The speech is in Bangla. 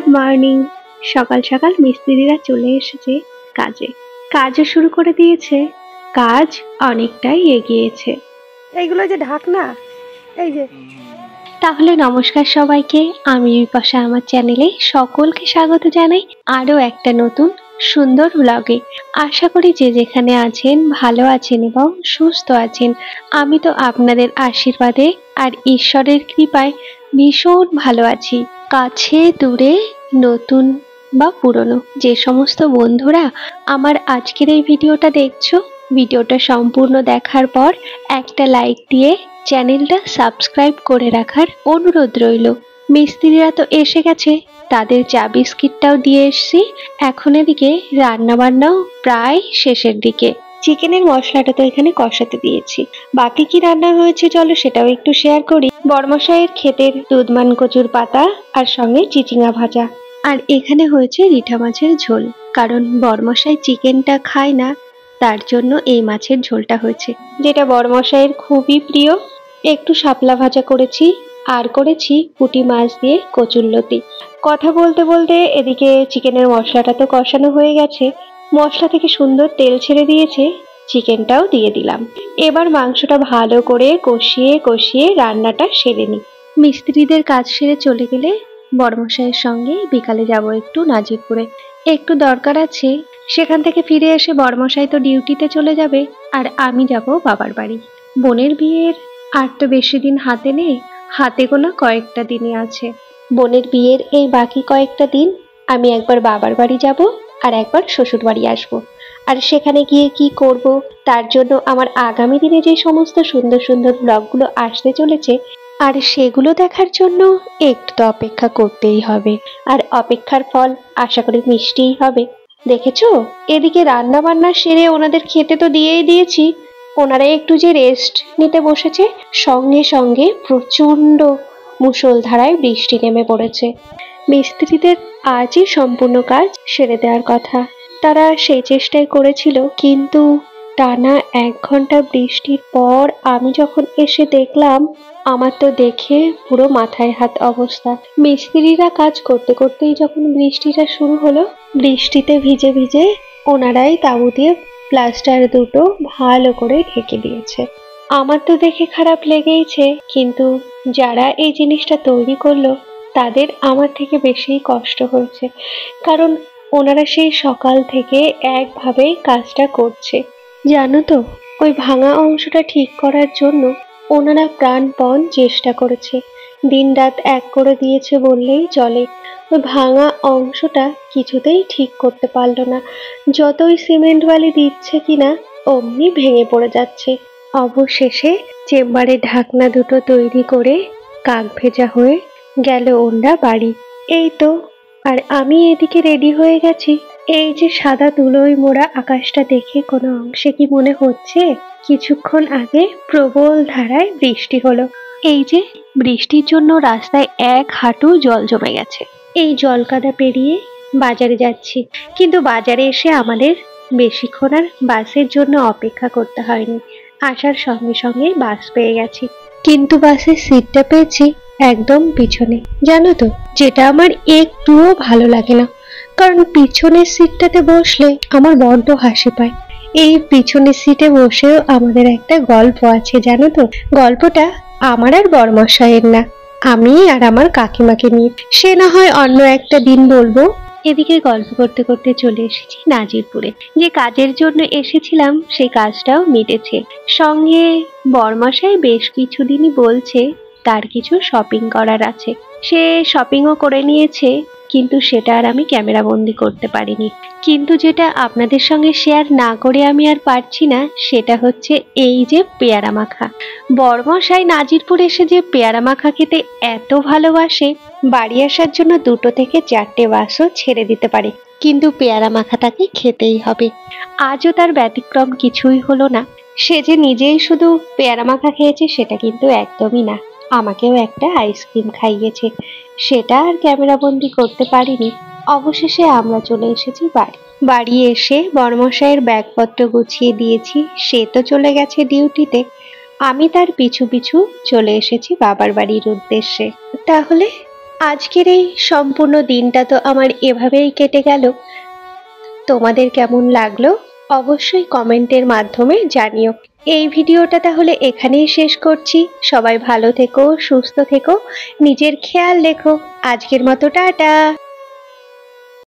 Good morning. সকাল সকাল মিস্ত্রিরা চলে এসেছে কাজে, কাজও শুরু করে দিয়েছে। কাজ অনেকটাই এগিয়েছে। এইগুলো যে ঢাকনা, এই যে। তাহলে নমস্কার সবাইকে, আমি বিপাশা আমার চ্যানেলে সকলকে স্বাগত জানাই আরও একটা নতুন সুন্দর ব্লগে। আশা করি যে যেখানে আছেন ভালো আছেন এবং সুস্থ আছেন। আমি তো আপনাদের আশীর্বাদে আর ঈশ্বরের কৃপায় ভীষণ ভালো আছি। কাছে দূরে নতুন বা পুরনো যে সমস্ত বন্ধুরা আমার আজকের এই ভিডিওটা দেখছো, ভিডিওটা সম্পূর্ণ দেখার পর একটা লাইক দিয়ে চ্যানেলটা সাবস্ক্রাইব করে রাখার অনুরোধ রইল। মিস্ত্রিরা তো এসে গেছে, তাদের চা বিস্কিটটাও দিয়ে এসছি। এখন এদিকে রান্না বান্নাও প্রায় শেষের দিকে। চিকেনের মশলাটা তো এখানে কষাতে দিয়েছি। বাকি কি রান্না হয়েছে চলো সেটাও একটু শেয়ার করি। বড়মশাইয়ের ক্ষেতের দুধমান কচুর পাতা আর সঙ্গে চিচিঙা ভাজা। আর এখানে হয়েছে রিঠা মাছের ঝোল, কারণ বড়মশাই চিকেনটা খায় না, তার জন্য এই মাছের ঝোলটা হয়েছে, যেটা বড়মশাইয়ের খুবই প্রিয়। একটু শাপলা ভাজা করেছি আর করেছি পুঁটি মাছ দিয়ে কচুরলতি। কথা বলতে বলতে এদিকে চিকেনের মশলাটা তো কষানো হয়ে গেছে, মশলা থেকে সুন্দর তেল ছেড়ে দিয়েছে, চিকেনটাও দিয়ে দিলাম। এবার মাংসটা ভালো করে কষিয়ে কষিয়ে রান্নাটা সেরে নিই। মিস্ত্রিদের কাজ সেরে চলে গেলে বড়মশাইয়ের সঙ্গে বিকালে যাব একটু নাজিরপুরে, একটু দরকার আছে। সেখান থেকে ফিরে এসে বড়মশাই তো ডিউটিতে চলে যাবে আর আমি যাব বাবার বাড়ি। বোনের বিয়ের আর তো বেশি দিন হাতে নেই, হাতে গোনা কয়েকটা দিনই আছে। বোনের বিয়ের এই বাকি কয়েকটা দিন আমি একবার বাবার বাড়ি যাব আর একবার শ্বশুর বাড়ি আসবো। আর সেখানে গিয়ে কি করব, তার জন্য আমার আগামী দিনে যে সমস্ত সুন্দর সুন্দর ব্লগগুলো আসতে চলেছে, আর সেগুলো দেখার জন্য একটু তো অপেক্ষা করতেই হবে। আর অপেক্ষার ফল আশা করি মিষ্টিই হবে। দেখেছো, এদিকে রান্না বান্না সেরে ওনাদের খেতে তো দিয়েই দিয়েছি, ওনারা একটু যে রেস্ট নিতে বসেছে, সঙ্গে সঙ্গে প্রচন্ড মুষলধারায় বৃষ্টি নেমে পড়েছে। মিস্ত্রিদের আজই সম্পূর্ণ কাজ সেরে দেওয়ার কথা, তারা সেই চেষ্টাই করেছিল, কিন্তু টানা 1 ঘন্টা বৃষ্টির পর আমি যখন এসে দেখলাম, আমার তো দেখে পুরো মাথায় হাত অবস্থা। মিস্ত্রিরা কাজ করতে করতেই যখন বৃষ্টিটা শুরু হলো, বৃষ্টিতে ভিজে ভিজে ওনারাই তাঁবু দিয়ে প্লাস্টার দুটো ভালো করে ঢেকে দিয়েছে। আমার তো দেখে খারাপ লেগেইছে, কিন্তু যারা এই জিনিসটা তৈরি করলো তাদের আমার থেকে বেশি কষ্ট হয়েছে, কারণ ওনারা সেই সকাল থেকে একভাবেই কাজটা করছে। জানো তো, ওই ভাঙা অংশটা ঠিক করার জন্য ওনারা প্রাণপণ চেষ্টা করেছে, দিনরাত এক করে দিয়েছে বললেই চলে। ওই ভাঙা অংশটা কিছুতেই ঠিক করতে পারলো না, যতই সিমেন্ট বালি দিচ্ছে কিনা অমনি ভেঙে পড়ে যাচ্ছে। অবশেষে চেম্বারে ঢাকনা দুটো তৈরি করে কাক ভেজা হয়ে গেল ওনরা বাড়ি। এই তো, আর আমি এদিকে রেডি হয়ে গেছি। এই যে সাদা ধুলোয় মোড়া আকাশটা দেখে কোনো অংশে কি মনে হচ্ছে কিছুক্ষণ আগে প্রবল ধারায় বৃষ্টি হলো? এই যে বৃষ্টির জন্য রাস্তায় 1 হাঁটু জল জমে গেছে। এই জল কাদা পেরিয়ে বাজারে যাচ্ছি, কিন্তু বাজারে এসে আমাদের বেশিক্ষণ আর বাসের জন্য অপেক্ষা করতে হয়নি, আসার সঙ্গে সঙ্গে বাস পেয়ে গেছি। কিন্তু বাসের সিটটা পেয়েছি একদম পিছনে। জানো তো, যেটা আমার একটুও ভালো লাগে না, কারণ পিছনের সিটটাতে বসলে আমার বড্ড হাসি পায়। এই পিছনের সিটে বসেও আমাদের একটা গল্প আছে, জানো তো? গল্পটা আমার আর বড়মশাইয়ের না, আমি আর আমার কাকিমাকে নিয়ে। সে না হয় অন্য একটা দিন বলবো। এদিকে গল্প করতে করতে চলে এসেছি নাজিরপুরে। যে কাজের জন্য এসেছিলাম সেই কাজটাও মিটেছে। সঙ্গে বড়মশাই বেশ কিছুদিনই বলছে তার কিছু শপিং করার আছে, সে শপিংও করে নিয়েছে, কিন্তু সেটা আর আমি ক্যামেরা বন্দি করতে পারিনি। কিন্তু যেটা আপনাদের সঙ্গে শেয়ার না করে আমি আর পারছি না, সেটা হচ্ছে এই যে পেয়ারা মাখা। বড়মশাই নাজিরপুর এসে যে পেয়ারা মাখা খেতে এত ভালোবাসে, বাড়ি আসার জন্য 2 থেকে 4টে বাসও ছেড়ে দিতে পারে, কিন্তু পেয়ারা মাখাটাকে খেতেই হবে। আজও তার ব্যতিক্রম কিছুই হলো না। সে যে নিজেই শুধু পেয়ারা মাখা খেয়েছে সেটা কিন্তু একদমই না, আমাকেও একটা আইসক্রিম খাইয়েছে, সেটা আর ক্যামেরা বন্দি করতে পারিনি। অবশেষে আমরা চলে এসেছি বাড়ি। বাড়ি এসে বড়মশাইয়ের ব্যাগপত্র গুছিয়ে দিয়েছি, সে তো চলে গেছে ডিউটিতে, আমি তার পিছু পিছু চলে এসেছি বাবার বাড়ির উদ্দেশ্যে। তাহলে আজকের এই সম্পূর্ণ দিনটা তো আমার এভাবেই কেটে গেল। তোমাদের কেমন লাগলো অবশ্যই কমেন্টের মাধ্যমে জানিও। এই ভিডিওটা তাহলে এখানেই শেষ করছি। সবাই ভালো থেকো, সুস্থ থেকো, নিজের খেয়াল রেখো। আজকের মতো টাটা।